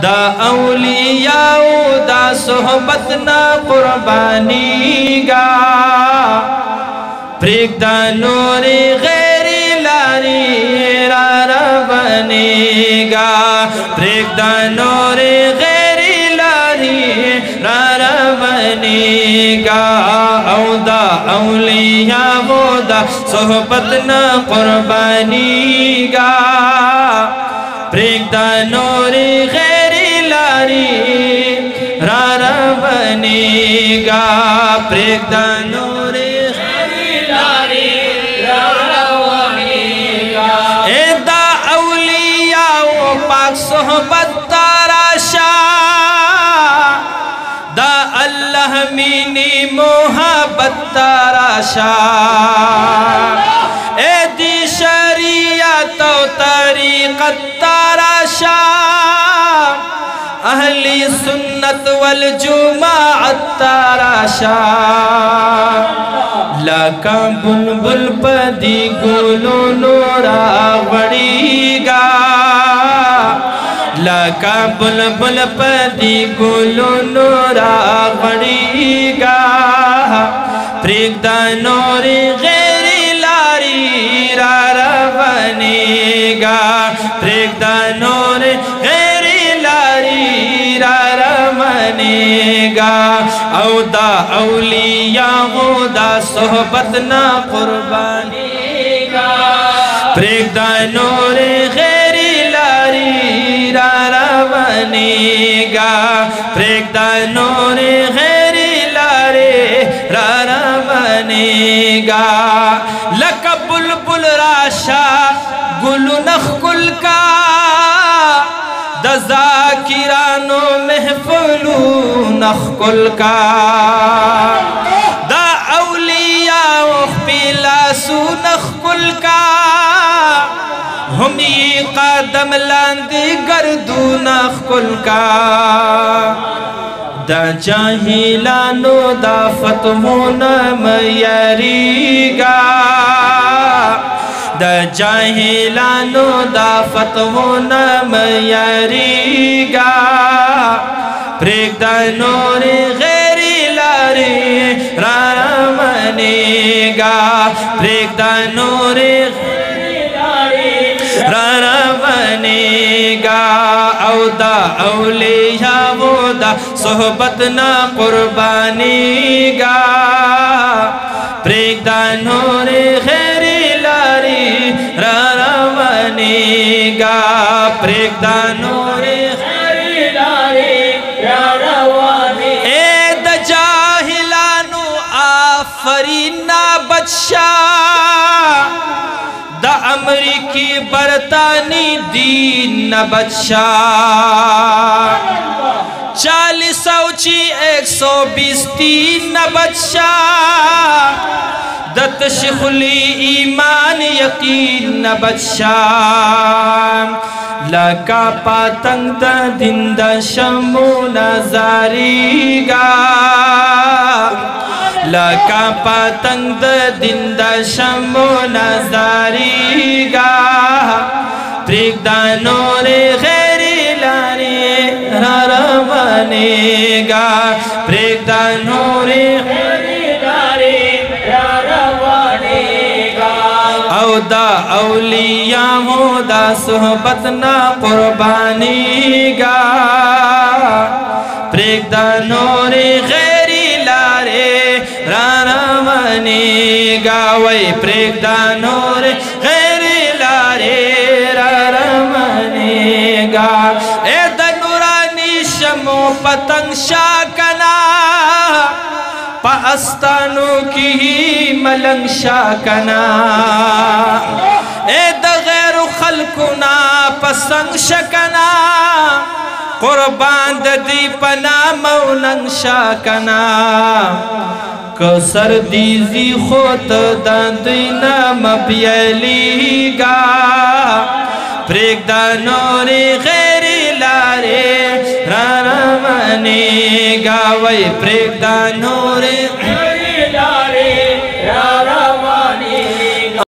दा औलियाओ दा सोहबत ना कुर्बानी गा प्रेगदा नूरे गैरी लारी रारा बनेगा प्रेगदा नूरे गैरी लारी रारा बनेगा औदा औलिया वोदा सोहबत ना कुर्बानी गा प्रेगदा नूरे गैरी लारी रारा बनेगा प्रेगदा नूरे सोहबत ताराशा दा अल्लाह मीनी मोहब्बत ताराशा ए दी शरीयत तरीक़त ताराशा अहली सुन्नत वल जुमाअत ताराशा लाका बुलबुल पदी गुलो नोरा बड़ीगा लाका बुलबुल पदी गुलो नोरा बड़ीगा प्रेगदा नूरे गैरी लारी रारा बनेगा प्रेगदा नूरे गैरी लारी रारा बनेगा औदा औलिया होदा सोहबत ना कुर्बानी गा प्रेगदा नूरे गैरी लारी रारा बनेगा प्रेगदा नूरे गैरी लारे रारा बनेगा लका बुलबुल राशा गुलु नखकुल का दज़ाकिरानो महफुलू नखकुल का दा औलिया पिलासू नखकुल का हम ये कदम लांदी गर्दू नखकुल का दा जाहिलानो दा फतहो नमयरीगा दा जाहिलानो दा फतहो नमयरीगा प्रेगदा नूरे गैरी लारी रारा बनेगा प्रेगदा नूरे रारा बनेगा औदा औलिया वोदा सोहबत ना कुर्बानी गा प्रेगदा नूरे गैरी लारी रारा बनेगा प्रेगदा नूरे गैरी लारी रारा बनेगा ए द जाहिलानु आफरीना बदशाह दा अमरीकी बरतानी दीन न बदशाह 40 औची 120 तीन न बदशाह दत शिखुली ईमान यकीन न बदशाह लका पातंग दा दिंदा शमो नजारीगा लका पतंग दिंदा शमो नजारीगा प्रेगदा नूरे गैरी लारी रारा बनेगा प्रेगदा नूरे गैरी लारी रारा बनेगा औदा औलिया होदा सोहबत ना कुर्बानी गा प्रेगदा नूरे गैरी लारे रारा बनेगा वही प्रेगदा नूरे गैरी लारे रारा बनेगा ए दनुरानी शमो पतंग शाकना पास्तानों की ही मलंग शाकना ए दगैर खलकुना पसंग शकना कुर्बान दी पना मौनंग शाकना कसर दीजी खोत दीना मपियलीगा प्रेगदा नूरे गैरी लारे रारा बनेगा वही प्रेगदा नूरे